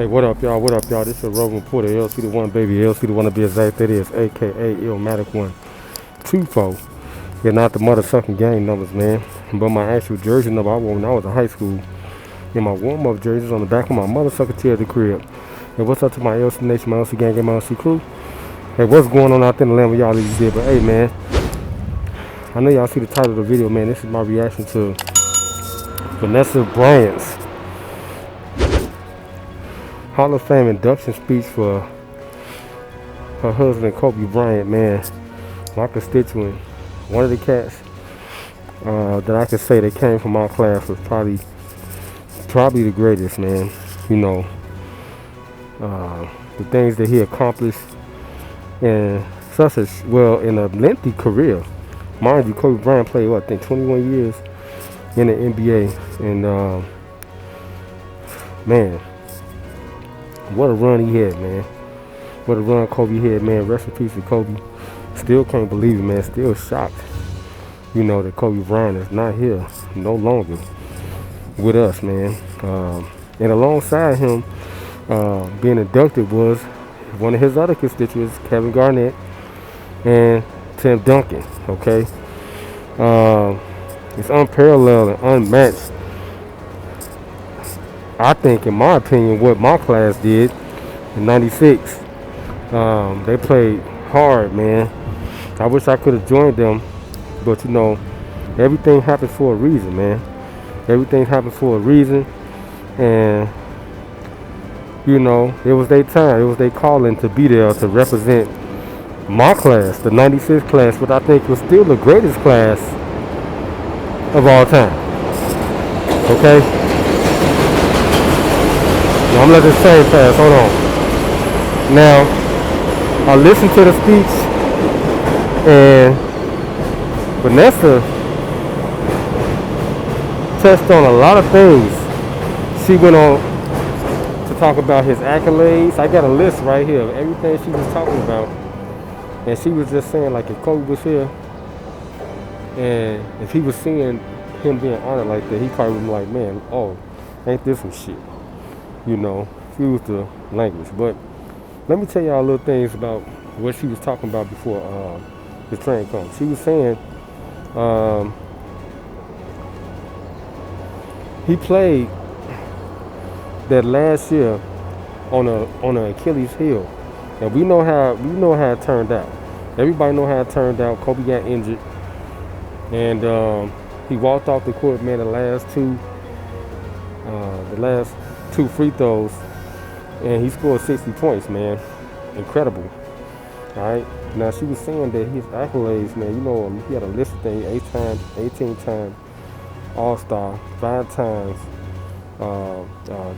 Hey, what up, y'all? What up, y'all? This is Rogan Reporter, LCDAONE, baby. LCDAONE to be exact, that is, a.k.a. Illmatic124. Yeah, not the motherfucking gang numbers, man. But my actual jersey number I wore when I was in high school. And my warm-up jerseys on the back of my motherfucking chair at the crib. And what's up to my LC Nation, my LC gang, and my LC crew? Hey, what's going on out there in the land where y'all even did? But hey, man, I know y'all see the title of the video, man. This is my reaction to Vanessa Bryant's Hall of Fame induction speech for her husband, Kobe Bryant, man. My constituent, one of the cats that I could say that came from my class was probably the greatest, man. You know, the things that he accomplished in in a lengthy career. Mind you, Kobe Bryant played, what, I think 21 years in the NBA. And, man, what a run he had, man. What a run Kobe had, man. Rest in peace to Kobe. Still can't believe it, man. Still shocked, you know, that Kobe Bryant is not here, no longer with us, man. And alongside him being inducted was one of his other constituents, Kevin Garnett and Tim Duncan, okay? It's unparalleled and unmatched, I think, in my opinion, what my class did in '96. They played hard, man. I wish I could have joined them, but you know, everything happens for a reason, man. Everything happens for a reason, and you know, it was their time. It was their calling to be there to represent my class, the '96 class, which I think was still the greatest class of all time. Okay? Now I'm gonna let this train pass. Hold on. Now, I listened to the speech, and Vanessa touched on a lot of things. She went on to talk about his accolades. I got a list right here of everything she was talking about. And she was just saying, like, if Kobe was here, and if he was seeing him being honored like that, he probably would be like, man, oh, ain't this some shit? You know, excuse the language. But let me tell y'all a little things about what she was talking about before the train comes. She was saying he played that last year on a Achilles heel, and we know how it turned out. Everybody know how it turned out. Kobe got injured, and he walked off the court, man. The last two free throws, and he scored 60 points, man. Incredible. All right. Now she was saying that his accolades, man. You know, he had a list of things: 18 times All-Star, 5 times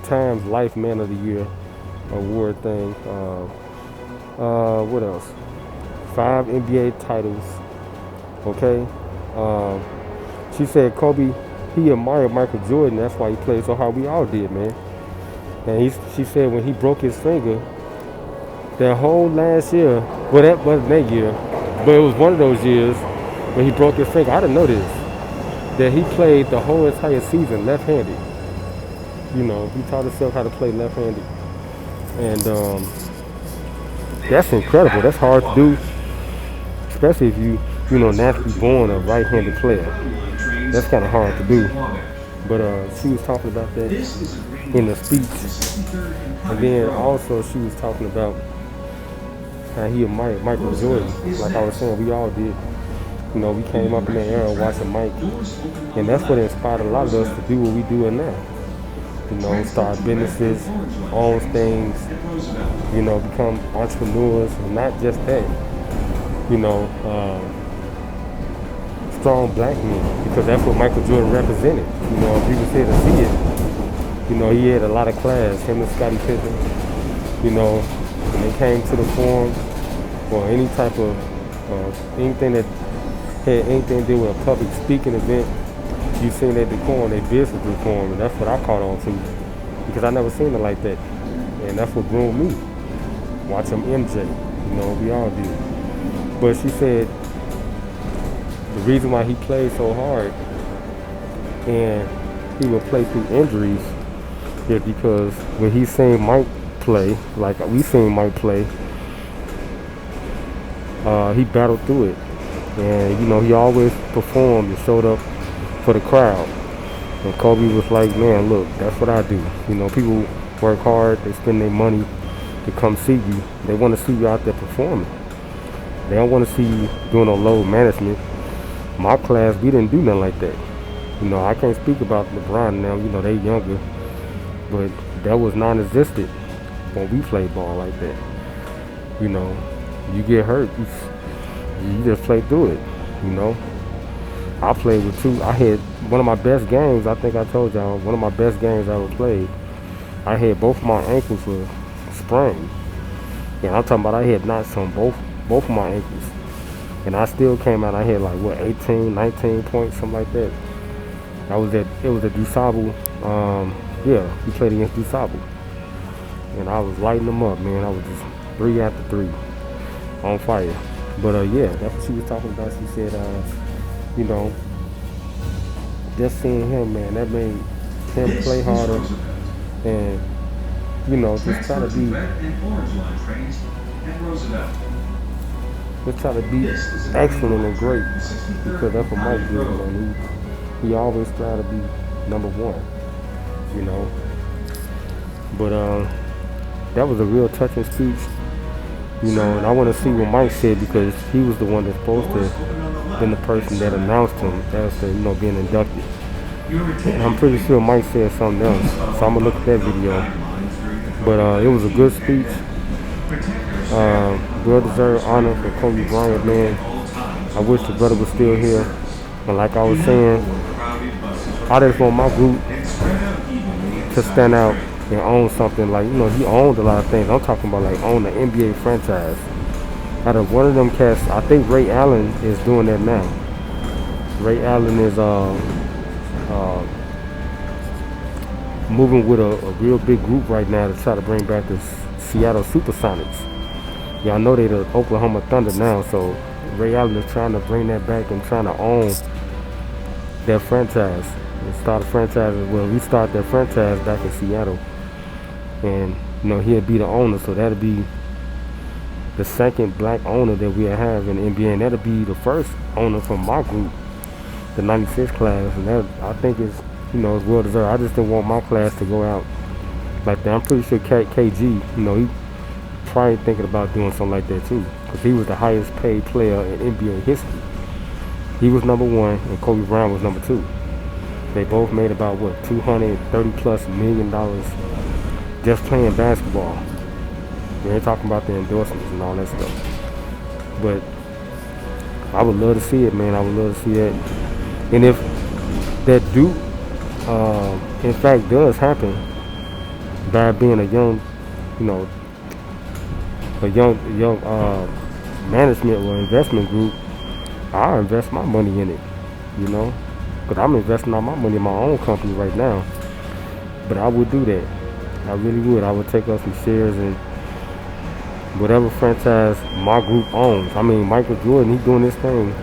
Times Life Man of the Year award thing. What else? 5 NBA titles. Okay. She said Kobe, he admired Michael Jordan. That's why he played so hard. We all did, man. And she said when he broke his finger, that whole last year, well, that wasn't that year, but it was one of those years when he broke his finger. I didn't know this, that he played the whole entire season left-handed. You know, he taught himself how to play left-handed. And that's incredible. That's hard to do, especially if you know, naturally born a right-handed player. That's kind of hard to do. But she was talking about that in the speech. And then also she was talking about how he admired Michael Jordan. Like I was saying, we all did. You know, we came up in that era watching Mike. And that's what inspired a lot of us to do what we do now. You know, start businesses, own things, you know, become entrepreneurs. And not just that, you know, strong black men, because that's what Michael Jordan represented. You know, if you was here to see it, you know, he had a lot of class, him and Scottie Pippen. You know, when they came to the forum or any type of anything that had anything to do with a public speaking event, you seen their decorum, their business decorum, and that's what I caught on to, because I never seen it like that, and that's what groomed me. Watch him MJ, you know, we all did. But she said the reason why he played so hard and he would play through injuries Yeah, because when he seen Mike play, like we seen Mike play, he battled through it. And, you know, he always performed and showed up for the crowd. And Kobe was like, man, look, that's what I do. You know, people work hard, they spend their money to come see you. They want to see you out there performing. They don't want to see you doing no load management. My class, we didn't do nothing like that. You know, I can't speak about LeBron now, you know, they younger. But that was non-existent when we played ball like that. You know, you get hurt, you just play through it, you know. I played with two. I had one of my best games, I think I told y'all, one of my best games I ever played. I had both my ankles were sprained. And I'm talking about I had knots on both of my ankles. And I still came out, I had like, what, 18, 19 points, something like that. It was at DuSable. Yeah, we played against DuSable. And I was lighting them up, man. I was just 3 after 3 on fire. But yeah, that's what she was talking about. She said, you know, just seeing him, man, that made him play harder and, you know, just try to be excellent and great, because that's what Mike did, man. He always tried to be number one, you know. But that was a real touching speech, you know, and I want to see what Mike said, because he was the one that's supposed to been the person that announced him as to, you know, being inducted. And I'm pretty sure Mike said something else, so I'm gonna look at that video. But it was a good speech. Well-deserved honor for Kobe Bryant, man. I wish the brother was still here. And like I was saying, I just want my group to stand out and own something. Like, you know, he owned a lot of things. I'm talking about like own the NBA franchise. Out of one of them cats, I think Ray Allen is doing that now. Ray Allen is moving with a real big group right now to try to bring back the Seattle Supersonics. Y'all know they the Oklahoma Thunder now, so Ray Allen is trying to bring that back and trying to own that franchise and start a franchise. Well, we start that franchise back in Seattle, and you know, he'll be the owner, so that'll be the second black owner that we'll have in the NBA, and that'll be the first owner from my group, the 96 class, and that, I think, is, you know, it's well deserved. I just didn't want my class to go out like that. I'm pretty sure KG, you know, he probably thinking about doing something like that too, because he was the highest paid player in NBA history. He was number 1 and Kobe Bryant was number 2. They both made about, what, $230+ million just playing basketball. We ain't talking about the endorsements and all that stuff. But I would love to see it, man. I would love to see that. And if that in fact does happen, by being a young, you know, a young management or investment group, I'll invest my money in it, you know, because I'm investing all my money in my own company right now. But I would do that. I really would. I would take up some shares in whatever franchise my group owns. I mean, Michael Jordan, he's doing this thing,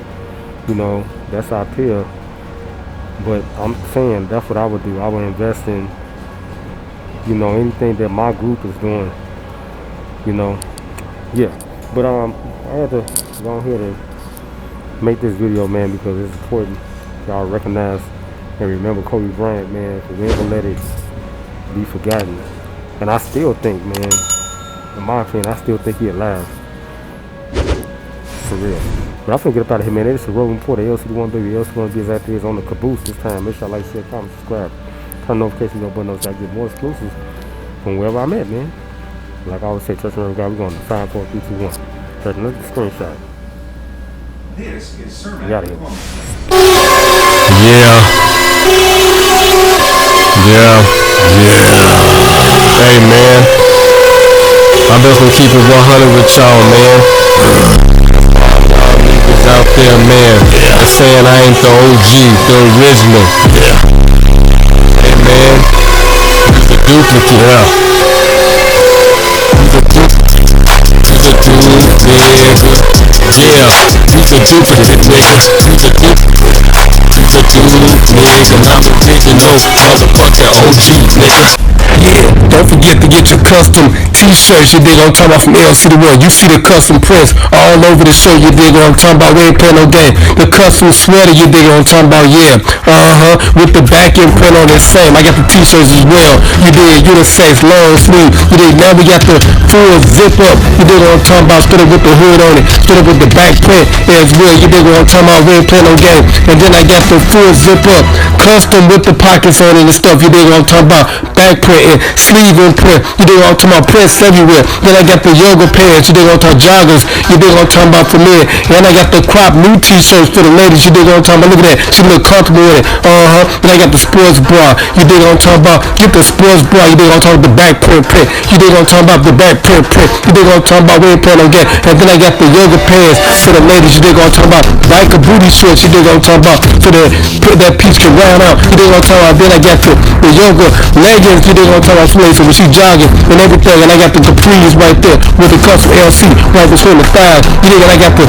you know, that's our peer. But I'm saying that's what I would do. I would invest in, you know, anything that my group is doing, you know. Yeah. But I had to go ahead and make this video, man, because it's important y'all recognize and remember Kobe Bryant, man, because we ain't gonna let it be forgotten. And I still think, man, in my opinion, I still think he's alive. For real. But I'm finna get up out of here, man. This is Road Reporter, LCDAONE, baby. LCDAONE is after this on the caboose this time. Make sure y'all like, share, comment, subscribe. Turn notifications on button so I get more exclusives from wherever I'm at, man. Like I always say, Church and God, we're going to 5, 4, 3, 2, 1. Church, look at the screenshot. This is Sermon. We got it. Yeah. Hey, man. I'm just gonna keep it 100 with y'all, man. Y'all niggas out there, man. They're saying I ain't the OG, the original. Hey, man. He's a duplicate. He's a duplicate, nigga. Yeah, he's a duplicate, nigga. He's a duplicate. He's a dude, nigga. I'm original, motherfucking OG, nigga. Yeah, don't forget to get your custom t-shirts, you dig what I'm talking about, from LCDAONE. You see the custom prints all over the shirt, you dig what I'm talking about, we ain't playing no game. The custom sweater, you dig what I'm talking about, yeah. With the back end print on it, same. I got the t-shirts as well. You dig, unisex, long sleeve. You dig, now we got the full zip up, you dig what I'm talking about, stood up with the hood on it, stood up with the back print as well, you dig what I'm talking about, we ain't playing no game. And then I got the full zip up, custom with the pockets on it and stuff, you dig what I'm talking about, back print and sleeve and print, you dig what I'm talking about, prints everywhere. Then I got the yoga pants, you dig what I'm talking about, joggers, you dig what I'm talking about, for men. And I got the crop new t-shirts for the ladies, you dig what I'm talking about, look at that, she look comfortable with it. Then I got the sports bra, you dig what I'm talking about, get the sports bra, you dig what I'm talking about, the back print, you dig what I'm talking about, the back print, you dig what I'm talking about, we ain't playing no game. And then I got the yoga pants for the ladies, you dig what I'm talking about, biker booty shorts, you dig what I'm talking about, so that piece can round out, you dig what I'm talking about. Then I got the yoga leggings, you dig what I'm talking about, so when she jogging and everything. And I got the capris right there with the custom LC right between the thighs, you dig, and I got the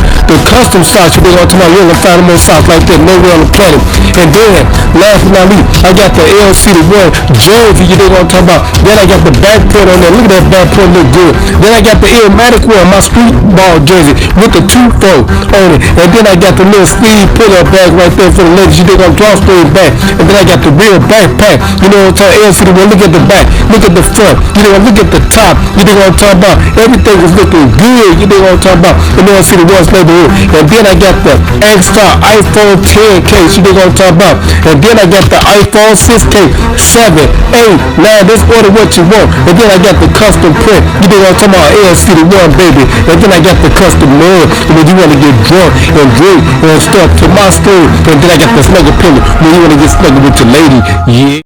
custom socks, you dig what I'm talking about, you ain't gonna find no more socks like that nowhere on the planet. And then last but not least, I got the LCDAONE jersey, you dig what I'm talking about. Then I got the back print on there, look at that back print, look good. Then I got the Illmatic one, my street ball jersey with the 2-4 on it. And then I got the little sleeve pull-up bag right there for the ladies, you dig on drawstring bag. And then I got the real backpack, you know what I'm talking about, LCDAONE, look at the back, look at the front, you know, look at the top, you dig what I'm talking about. Everything is looking good, you dig what I'm talking about, in LCDAONE's neighborhood. And then I got the X-Star iPhone 10 case, you dig what I'm talking about. And then I got the iPhone 6 case, 7, 8, 9, just order what you want. And then I got the custom print, you dig what I'm talking about, LCDAONE, baby. And then I got the custom mug, when you want to get drunk and drink and stuff to my store. And then I got the snuggle pillow when you want to get snuggled with your lady, yeah.